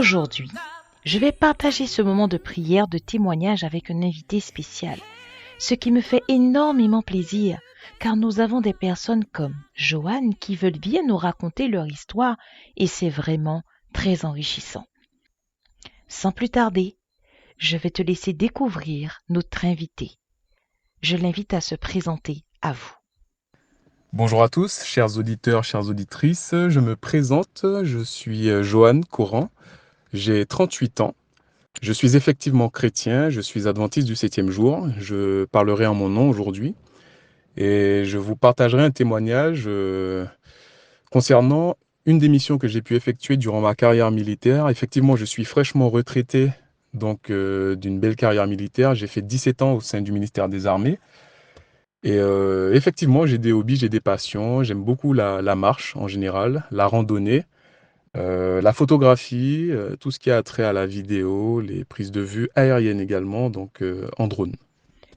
Aujourd'hui, je vais partager ce moment de prière, de témoignage avec un invité spécial, ce qui me fait énormément plaisir, car nous avons des personnes comme Joanne qui veulent bien nous raconter leur histoire et c'est vraiment très enrichissant. Sans plus tarder, je vais te laisser découvrir notre invité. Je l'invite à se présenter à vous. Bonjour à tous, chers auditeurs, chères auditrices. Je me présente, je suis Johan Courant, j'ai 38 ans. Je suis effectivement chrétien, je suis adventiste du 7e jour. Je parlerai en mon nom aujourd'hui et je vous partagerai un témoignage concernant une des missions que j'ai pu effectuer durant ma carrière militaire. Effectivement, je suis fraîchement retraité d'une belle carrière militaire. J'ai fait 17 ans au sein du ministère des Armées. Et effectivement, j'ai des hobbies, j'ai des passions. J'aime beaucoup la marche en général, la randonnée, la photographie, tout ce qui a trait à la vidéo, les prises de vue aériennes également, donc en drone.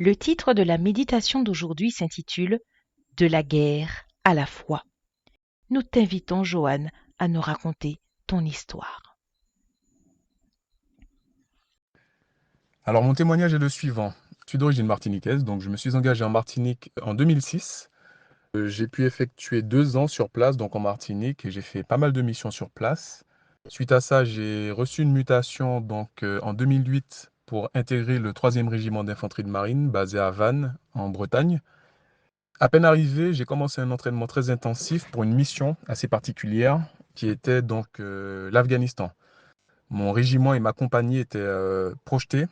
Le titre de la méditation d'aujourd'hui s'intitule De la guerre à la foi. Nous t'invitons, Joanne, à nous raconter ton histoire. Alors mon témoignage est le suivant. Je suis d'origine martiniquaise, donc je me suis engagé en Martinique en 2006. J'ai pu effectuer 2 ans sur place, donc en Martinique, et j'ai fait pas mal de missions sur place. Suite à ça, j'ai reçu une mutation en 2008 pour intégrer le 3e régiment d'infanterie de marine basé à Vannes, en Bretagne. À peine arrivé, j'ai commencé un entraînement très intensif pour une mission assez particulière qui était l'Afghanistan. Mon régiment et ma compagnie étaient projetés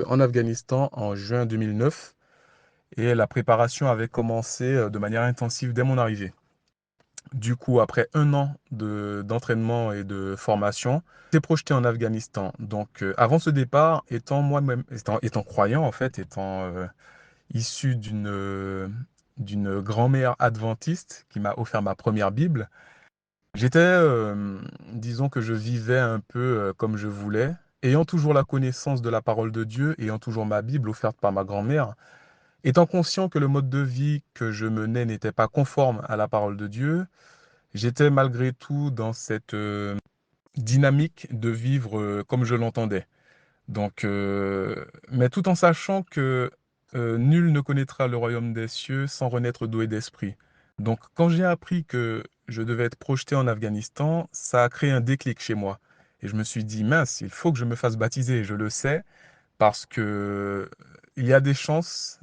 en Afghanistan en juin 2009 et la préparation avait commencé de manière intensive dès mon arrivée. Du coup, après un an d'entraînement et de formation, j'étais projeté en Afghanistan. Donc, avant ce départ, étant moi-même, étant croyant en fait, étant issu d'une grand-mère adventiste qui m'a offert ma première Bible, j'étais, disons que je vivais un peu comme je voulais, ayant toujours la connaissance de la parole de Dieu, ayant toujours ma Bible offerte par ma grand-mère. Étant conscient que le mode de vie que je menais n'était pas conforme à la parole de Dieu, j'étais malgré tout dans cette dynamique de vivre comme je l'entendais. Mais tout en sachant que nul ne connaîtra le royaume des cieux sans renaître d'eau et d'esprit. Donc quand j'ai appris que je devais être projeté en Afghanistan, ça a créé un déclic chez moi. Et je me suis dit, mince, il faut que je me fasse baptiser. Je le sais, parce que il y a des chances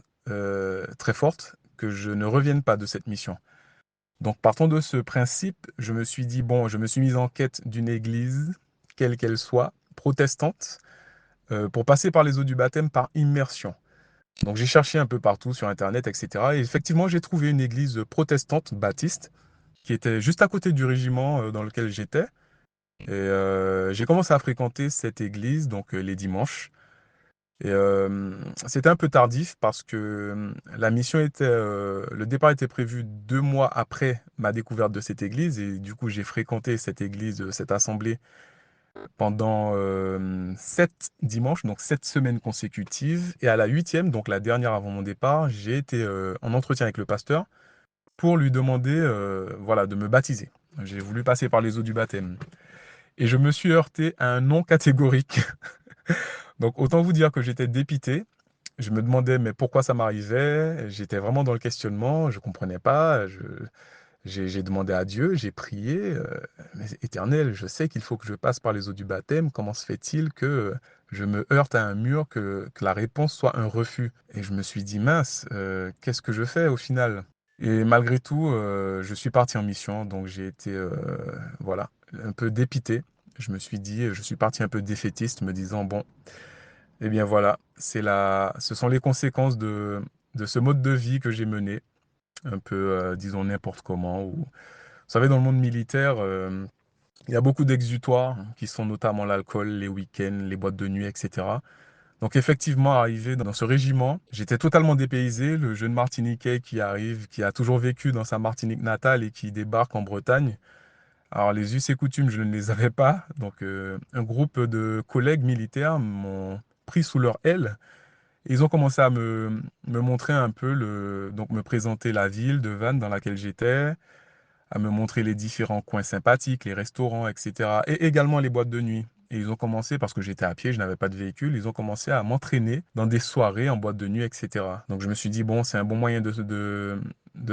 très fortes que je ne revienne pas de cette mission. Donc, partant de ce principe, je me suis dit, bon, je me suis mis en quête d'une église, quelle qu'elle soit, protestante, pour passer par les eaux du baptême par immersion. Donc, j'ai cherché un peu partout sur Internet, etc. Et effectivement, j'ai trouvé une église protestante baptiste qui était juste à côté du régiment dans lequel j'étais. Et j'ai commencé à fréquenter cette église, les dimanches. Et c'était un peu tardif parce que le départ était prévu 2 mois après ma découverte de cette église et du coup j'ai fréquenté cette église, cette assemblée pendant 7 dimanches, donc 7 semaines consécutives. Et à la 8e, donc la dernière avant mon départ, j'ai été en entretien avec le pasteur pour lui demander, voilà, de me baptiser. J'ai voulu passer par les eaux du baptême et je me suis heurté à un non catégorique. Donc autant vous dire que j'étais dépité. Je me demandais mais pourquoi ça m'arrivait. J'étais vraiment dans le questionnement, je comprenais pas. J'ai demandé à Dieu, j'ai prié, mais Éternel, je sais qu'il faut que je passe par les eaux du baptême. Comment se fait-il que je me heurte à un mur, que la réponse soit un refus? Et je me suis dit mince, qu'est-ce que je fais au final? Et malgré tout, je suis parti en mission, donc j'ai été voilà, un peu dépité. Je me suis dit, je suis parti un peu défaitiste, me disant bon. Eh bien voilà, ce sont les conséquences de ce mode de vie que j'ai mené, un peu, disons, n'importe comment. Vous savez, dans le monde militaire, il y a beaucoup d'exutoires qui sont notamment l'alcool, les week-ends, les boîtes de nuit, etc. Donc effectivement, arrivé dans ce régiment, j'étais totalement dépaysé, le jeune Martiniquais qui arrive, qui a toujours vécu dans sa Martinique natale et qui débarque en Bretagne. Alors les us et coutumes, je ne les avais pas. Donc un groupe de collègues militaires m'ont pris sous leur aile. Ils ont commencé à me montrer un peu me présenter la ville de Vannes dans laquelle j'étais, à me montrer les différents coins sympathiques, les restaurants, etc. Et également les boîtes de nuit. Et ils ont commencé, parce que j'étais à pied, je n'avais pas de véhicule, ils ont commencé à m'entraîner dans des soirées en boîte de nuit, etc. Donc je me suis dit, bon, c'est un bon moyen de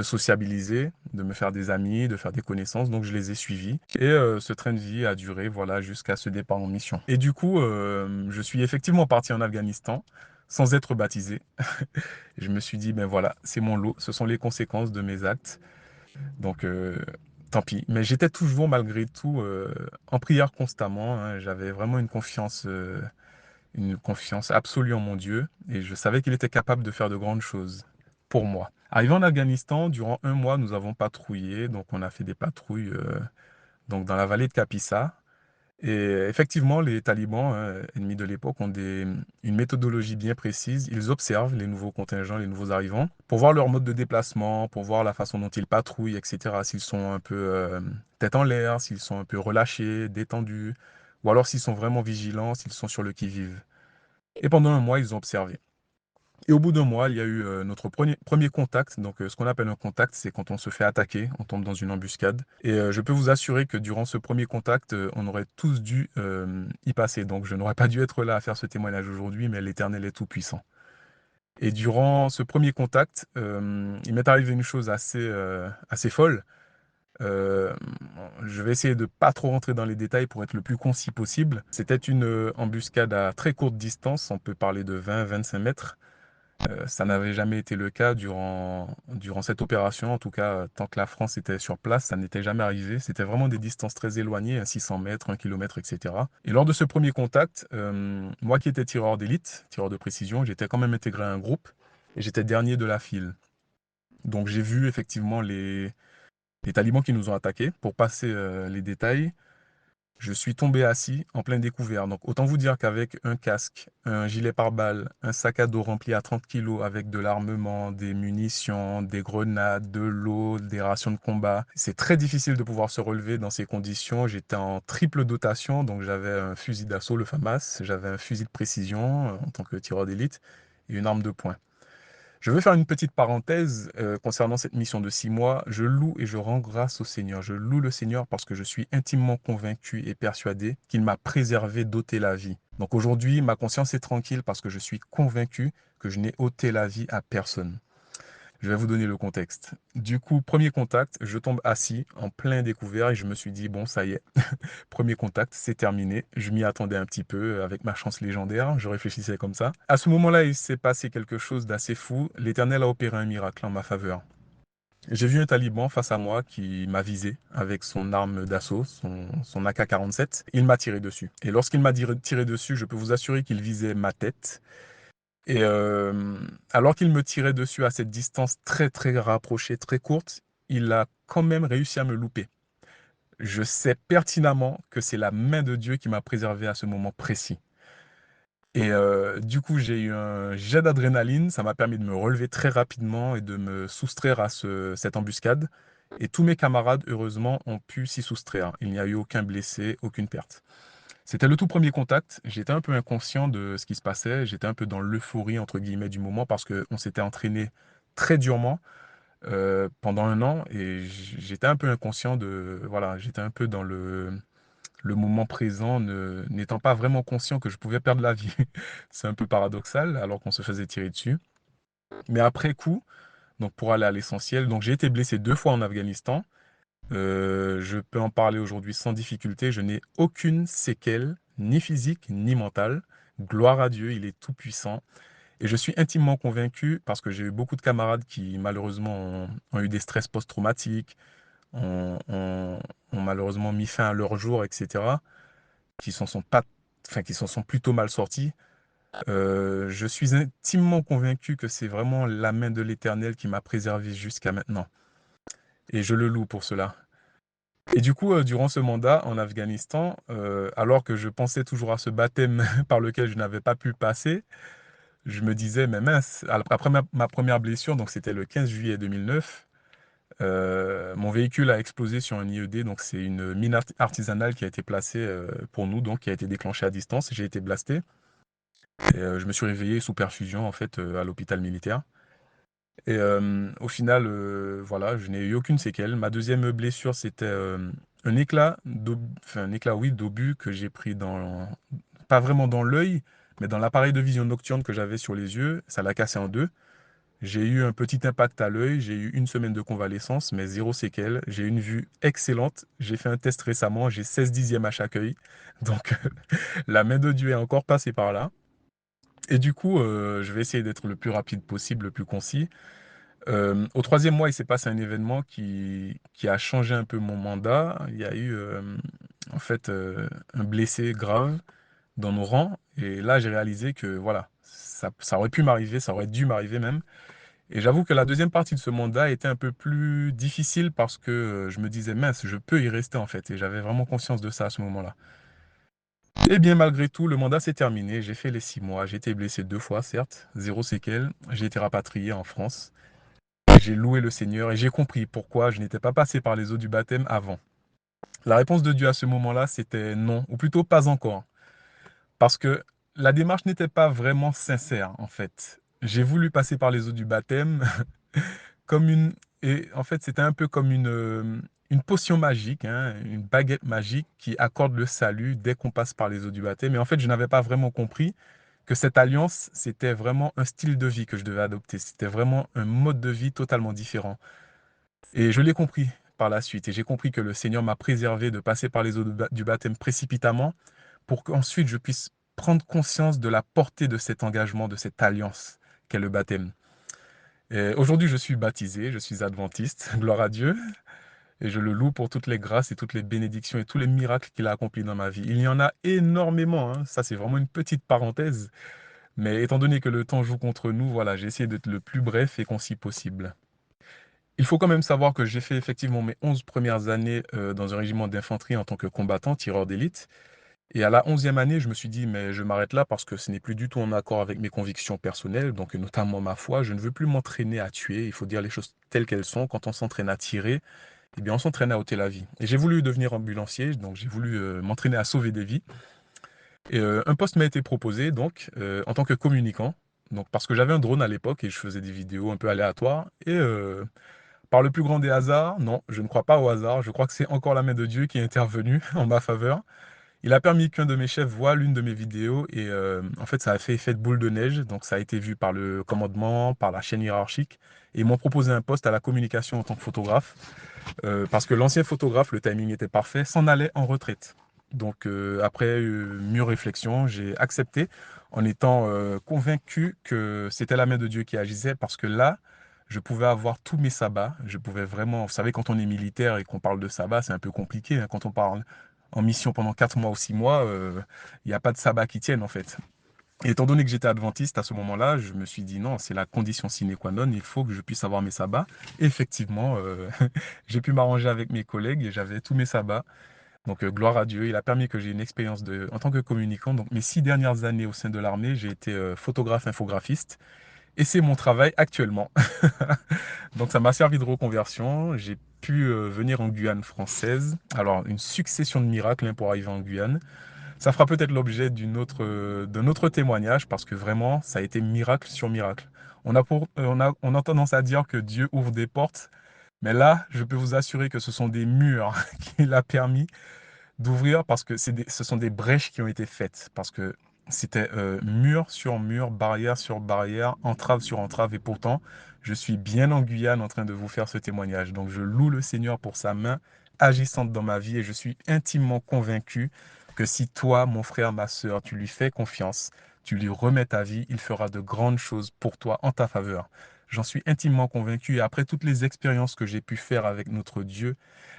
sociabiliser, de me faire des amis, de faire des connaissances. Donc je les ai suivis. Et ce train de vie a duré, voilà, jusqu'à ce départ en mission. Et du coup, je suis effectivement parti en Afghanistan sans être baptisé. Je me suis dit, ben voilà, c'est mon lot, ce sont les conséquences de mes actes. Donc, tant pis. Mais j'étais toujours, malgré tout, en prière constamment, hein. J'avais vraiment une confiance absolue en mon Dieu. Et je savais qu'il était capable de faire de grandes choses pour moi. Arrivé en Afghanistan, durant un mois, nous avons patrouillé. Donc, on a fait des patrouilles donc dans la vallée de Kapisa. Et effectivement, les talibans, hein, ennemis de l'époque, ont une méthodologie bien précise. Ils observent les nouveaux contingents, les nouveaux arrivants, pour voir leur mode de déplacement, pour voir la façon dont ils patrouillent, etc. S'ils sont un peu tête en l'air, s'ils sont un peu relâchés, détendus, ou alors s'ils sont vraiment vigilants, s'ils sont sur le qui-vive. Et pendant un mois, ils ont observé. Et au bout d'un mois, il y a eu notre premier contact. Donc, ce qu'on appelle un contact, c'est quand on se fait attaquer, on tombe dans une embuscade. Et je peux vous assurer que durant ce premier contact, on aurait tous dû y passer. Donc, je n'aurais pas dû être là à faire ce témoignage aujourd'hui, mais l'Éternel est tout-puissant. Et durant ce premier contact, il m'est arrivé une chose assez folle. Euh, je vais essayer de pas trop rentrer dans les détails pour être le plus concis possible. C'était une embuscade à très courte distance, on peut parler de 20-25 mètres. Ça n'avait jamais été le cas durant cette opération. En tout cas, tant que la France était sur place, ça n'était jamais arrivé. C'était vraiment des distances très éloignées, à 600 mètres, 1 kilomètre, etc. Et lors de ce premier contact, moi qui étais tireur d'élite, tireur de précision, j'étais quand même intégré à un groupe et j'étais dernier de la file. Donc j'ai vu effectivement les talibans qui nous ont attaqués. Pour passer les détails, je suis tombé assis en plein découvert. Donc autant vous dire qu'avec un casque, un gilet pare-balles, un sac à dos rempli à 30 kilos avec de l'armement, des munitions, des grenades, de l'eau, des rations de combat, c'est très difficile de pouvoir se relever dans ces conditions. J'étais en triple dotation, donc j'avais un fusil d'assaut, le FAMAS, j'avais un fusil de précision en tant que tireur d'élite et une arme de poing. Je veux faire une petite parenthèse concernant cette mission de 6 mois. Je loue et je rends grâce au Seigneur. Je loue le Seigneur parce que je suis intimement convaincu et persuadé qu'il m'a préservé d'ôter la vie. Donc aujourd'hui, ma conscience est tranquille parce que je suis convaincu que je n'ai ôté la vie à personne. Je vais vous donner le contexte. Du coup, premier contact, je tombe assis en plein découvert et je me suis dit, bon, ça y est, premier contact, c'est terminé. Je m'y attendais un petit peu avec ma chance légendaire, je réfléchissais comme ça. À ce moment-là, il s'est passé quelque chose d'assez fou. L'Éternel a opéré un miracle en ma faveur. J'ai vu un taliban face à moi qui m'a visé avec son arme d'assaut, son AK-47. Il m'a tiré dessus. Et lorsqu'il m'a tiré dessus, je peux vous assurer qu'il visait ma tête. Et alors qu'il me tirait dessus à cette distance très très rapprochée, très courte, il a quand même réussi à me louper. Je sais pertinemment que c'est la main de Dieu qui m'a préservé à ce moment précis. Et du coup, j'ai eu un jet d'adrénaline, ça m'a permis de me relever très rapidement et de me soustraire à cette embuscade. Et tous mes camarades, heureusement, ont pu s'y soustraire. Il n'y a eu aucun blessé, aucune perte. C'était le tout premier contact. J'étais un peu inconscient de ce qui se passait. J'étais un peu dans l'euphorie, entre guillemets, du moment parce qu'on s'était entraîné très durement pendant un an et j'étais un peu inconscient de... Voilà, j'étais un peu dans le moment présent, n'étant pas vraiment conscient que je pouvais perdre la vie. C'est un peu paradoxal alors qu'on se faisait tirer dessus. Mais après coup, donc pour aller à l'essentiel, donc j'ai été blessé 2 fois en Afghanistan. Je peux en parler aujourd'hui sans difficulté. Je n'ai aucune séquelle, ni physique, ni mentale. Gloire à Dieu, il est tout puissant. Et je suis intimement convaincu, parce que j'ai eu beaucoup de camarades qui malheureusement ont eu des stress post-traumatiques, ont malheureusement mis fin à leur jour, etc., qui s'en sont pas, enfin, qui s'en sont plutôt mal sortis. Je suis intimement convaincu que c'est vraiment la main de l'Éternel qui m'a préservé jusqu'à maintenant. Et je le loue pour cela. Et du coup, durant ce mandat en Afghanistan, alors que je pensais toujours à ce baptême par lequel je n'avais pas pu passer, je me disais, mais mince, après ma première blessure, donc c'était le 15 juillet 2009, mon véhicule a explosé sur un IED, donc c'est une mine artisanale qui a été placée pour nous, donc qui a été déclenchée à distance. J'ai été blasté et je me suis réveillé sous perfusion en fait à l'hôpital militaire. Et au final, voilà, je n'ai eu aucune séquelle. Ma deuxième blessure, c'était un éclat enfin, un éclat, oui, d'obus que j'ai pris pas vraiment dans l'œil, mais dans l'appareil de vision nocturne que j'avais sur les yeux. Ça l'a cassé en deux. J'ai eu un petit impact à l'œil, j'ai eu une semaine de convalescence, mais zéro séquelle. J'ai une vue excellente. J'ai fait un test récemment, j'ai 16 dixièmes à chaque œil. Donc la main de Dieu est encore passée par là. Et du coup, je vais essayer d'être le plus rapide possible, le plus concis. Au troisième mois, il s'est passé un événement qui a changé un peu mon mandat. Il y a eu en fait un blessé grave dans nos rangs. Et là, j'ai réalisé que voilà, ça aurait pu m'arriver, ça aurait dû m'arriver même. Et j'avoue que la deuxième partie de ce mandat était un peu plus difficile parce que je me disais, mince, je peux y rester en fait. Et j'avais vraiment conscience de ça à ce moment-là. Et bien malgré tout, le mandat s'est terminé. J'ai fait les 6 mois. J'ai été blessé 2 fois, certes, zéro séquelle. J'ai été rapatrié en France. J'ai loué le Seigneur et j'ai compris pourquoi je n'étais pas passé par les eaux du baptême avant. La réponse de Dieu à ce moment-là, c'était non, ou plutôt pas encore. Parce que la démarche n'était pas vraiment sincère, en fait. J'ai voulu passer par les eaux du baptême comme une... Et en fait, c'était un peu comme une potion magique, hein, une baguette magique qui accorde le salut dès qu'on passe par les eaux du baptême. Mais en fait, je n'avais pas vraiment compris que cette alliance, c'était vraiment un style de vie que je devais adopter. C'était vraiment un mode de vie totalement différent. Et je l'ai compris par la suite. Et j'ai compris que le Seigneur m'a préservé de passer par les eaux du baptême précipitamment pour qu'ensuite je puisse prendre conscience de la portée de cet engagement, de cette alliance qu'est le baptême. Et aujourd'hui, je suis baptisé, je suis adventiste, gloire à Dieu, et je le loue pour toutes les grâces et toutes les bénédictions et tous les miracles qu'il a accomplis dans ma vie. Il y en a énormément, hein. Ça c'est vraiment une petite parenthèse, mais étant donné que le temps joue contre nous, voilà, j'ai essayé d'être le plus bref et concis possible. Il faut quand même savoir que j'ai fait effectivement mes 11 premières années dans un régiment d'infanterie en tant que combattant, tireur d'élite. Et à la 11e année, je me suis dit, mais je m'arrête là parce que ce n'est plus du tout en accord avec mes convictions personnelles, donc notamment ma foi. Je ne veux plus m'entraîner à tuer. Il faut dire les choses telles qu'elles sont. Quand on s'entraîne à tirer, eh bien, on s'entraîne à ôter la vie. Et j'ai voulu devenir ambulancier, donc j'ai voulu m'entraîner à sauver des vies. Et un poste m'a été proposé, donc, en tant que communicant. Donc, parce que j'avais un drone à l'époque et je faisais des vidéos un peu aléatoires. Et par le plus grand des hasards, non, je ne crois pas au hasard. Je crois que c'est encore la main de Dieu qui est intervenue en ma faveur. Il a permis qu'un de mes chefs voie l'une de mes vidéos et en fait ça a fait effet de boule de neige, donc ça a été vu par le commandement, par la chaîne hiérarchique et ils m'ont proposé un poste à la communication en tant que photographe parce que l'ancien photographe, le timing était parfait, s'en allait en retraite. Donc après mûre réflexion, j'ai accepté en étant convaincu que c'était la main de Dieu qui agissait parce que là, je pouvais avoir tous mes sabbats, je pouvais vraiment, vous savez, quand on est militaire et qu'on parle de sabbat, c'est un peu compliqué, hein, quand on parle en mission pendant 4 mois ou 6 mois, il n'y a pas de sabbat qui tienne en fait. Et étant donné que j'étais adventiste à ce moment-là, je me suis dit non, c'est la condition sine qua non, il faut que je puisse avoir mes sabbats. Et effectivement, j'ai pu m'arranger avec mes collègues et j'avais tous mes sabbats. Donc gloire à Dieu, il a permis que j'ai une expérience en tant que communicant. Donc mes 6 dernières années au sein de l'armée, j'ai été photographe infographiste et c'est mon travail actuellement. Donc ça m'a servi de reconversion. J'ai pu venir en Guyane française. Alors une succession de miracles hein, pour arriver en Guyane. Ça fera peut-être l'objet d'un autre témoignage parce que vraiment, ça a été miracle sur miracle. On a tendance à dire que Dieu ouvre des portes, mais là, je peux vous assurer que ce sont des murs qu'il a permis d'ouvrir parce que ce sont des brèches qui ont été faites. Parce que c'était mur sur mur, barrière sur barrière, entrave sur entrave. Et pourtant, je suis bien en Guyane en train de vous faire ce témoignage. Donc je loue le Seigneur pour sa main agissante dans ma vie et je suis intimement convaincu que si toi, mon frère, ma sœur, tu lui fais confiance, tu lui remets ta vie, il fera de grandes choses pour toi en ta faveur. J'en suis intimement convaincu et après toutes les expériences que j'ai pu faire avec notre Dieu,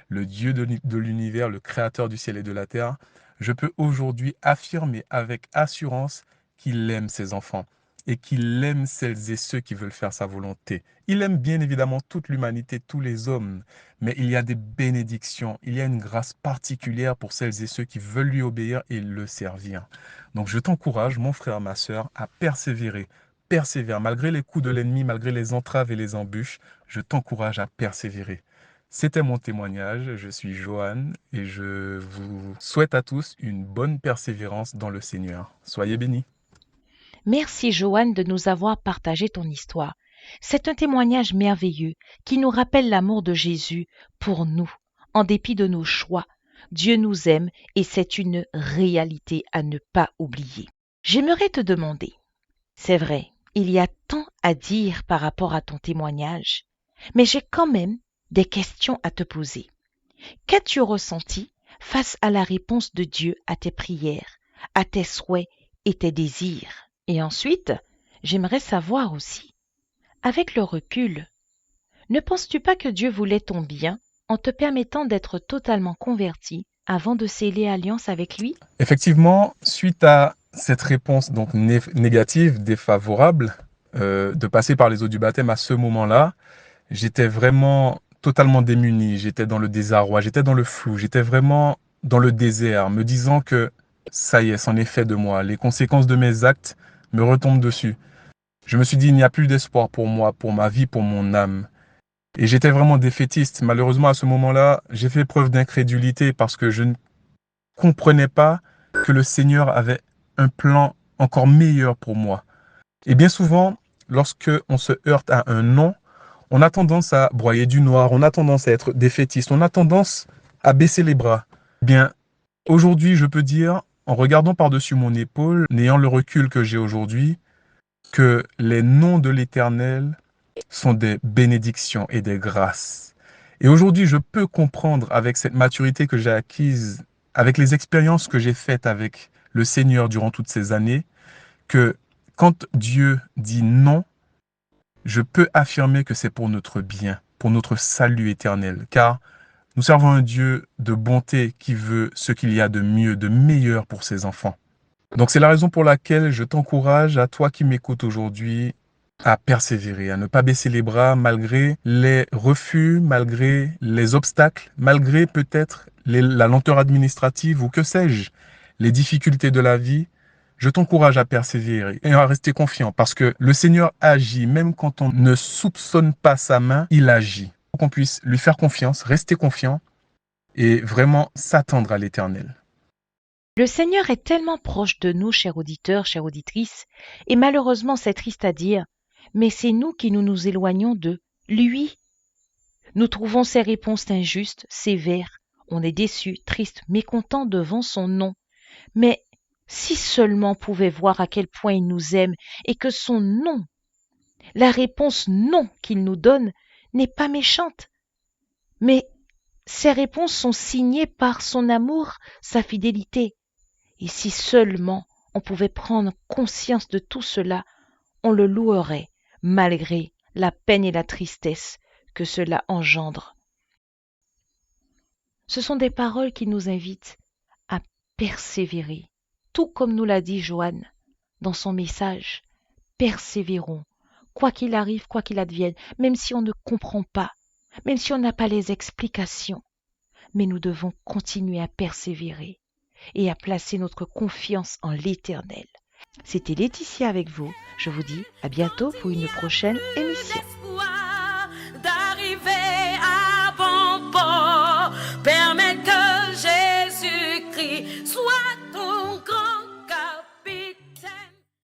le Dieu de l'univers, le créateur du ciel et de la terre, je peux aujourd'hui affirmer avec assurance qu'il aime ses enfants et qu'il aime celles et ceux qui veulent faire sa volonté. Il aime bien évidemment toute l'humanité, tous les hommes, mais il y a des bénédictions, il y a une grâce particulière pour celles et ceux qui veulent lui obéir et le servir. Donc je t'encourage, mon frère, ma sœur, à persévérer. Persévère, malgré les coups de l'ennemi, malgré les entraves et les embûches, je t'encourage à persévérer. C'était mon témoignage. Je suis Johan et je vous souhaite à tous une bonne persévérance dans le Seigneur. Soyez bénis. Merci Joanne de nous avoir partagé ton histoire. C'est un témoignage merveilleux qui nous rappelle l'amour de Jésus pour nous. En dépit de nos choix, Dieu nous aime et c'est une réalité à ne pas oublier. J'aimerais te demander, c'est vrai, il y a tant à dire par rapport à ton témoignage, mais j'ai quand même des questions à te poser. Qu'as-tu ressenti face à la réponse de Dieu à tes prières, à tes souhaits et tes désirs? Et ensuite, j'aimerais savoir aussi, avec le recul, ne penses-tu pas que Dieu voulait ton bien en te permettant d'être totalement converti avant de sceller alliance avec lui? Effectivement, suite à cette réponse donc négative, défavorable, de passer par les eaux du baptême à ce moment-là, j'étais vraiment totalement démuni, j'étais dans le désarroi, j'étais dans le flou, j'étais vraiment dans le désert, me disant que ça y est, c'en est fait de moi, les conséquences de mes actes me retombent dessus. Je me suis dit, il n'y a plus d'espoir pour moi, pour ma vie, pour mon âme. Et j'étais vraiment défaitiste. Malheureusement, à ce moment-là, j'ai fait preuve d'incrédulité parce que je ne comprenais pas que le Seigneur avait un plan encore meilleur pour moi. Et bien souvent, lorsque on se heurte à un non, on a tendance à broyer du noir, on a tendance à être défaitiste, on a tendance à baisser les bras. Eh bien, aujourd'hui, je peux dire, en regardant par-dessus mon épaule, n'ayant le recul que j'ai aujourd'hui, que les noms de l'Éternel sont des bénédictions et des grâces. Et aujourd'hui, je peux comprendre avec cette maturité que j'ai acquise, avec les expériences que j'ai faites avec le Seigneur durant toutes ces années, que quand Dieu dit non, je peux affirmer que c'est pour notre bien, pour notre salut éternel, car nous servons un Dieu de bonté qui veut ce qu'il y a de mieux, de meilleur pour ses enfants. Donc c'est la raison pour laquelle je t'encourage, à toi qui m'écoutes aujourd'hui, à persévérer, à ne pas baisser les bras malgré les refus, malgré les obstacles, malgré peut-être la lenteur administrative ou que sais-je, les difficultés de la vie. Je t'encourage à persévérer et à rester confiant parce que le Seigneur agit, même quand on ne soupçonne pas sa main, il agit. Il faut qu'on puisse lui faire confiance, rester confiant et vraiment s'attendre à l'Éternel. Le Seigneur est tellement proche de nous, chers auditeurs, chères auditrices, et malheureusement c'est triste à dire, mais c'est nous qui nous éloignons de lui. Nous trouvons ses réponses injustes, sévères, on est déçu, triste, mécontent devant son nom. Mais si seulement on pouvait voir à quel point il nous aime et que son non, la réponse non qu'il nous donne, n'est pas méchante, mais ses réponses sont signées par son amour, sa fidélité. Et si seulement on pouvait prendre conscience de tout cela, on le louerait, malgré la peine et la tristesse que cela engendre. Ce sont des paroles qui nous invitent à persévérer, tout comme nous l'a dit Joanne dans son message. Persévérons, quoi qu'il arrive, quoi qu'il advienne, même si on ne comprend pas, même si on n'a pas les explications, mais nous devons continuer à persévérer et à placer notre confiance en l'Éternel. C'était Laetitia avec vous. Je vous dis à bientôt pour une prochaine émission.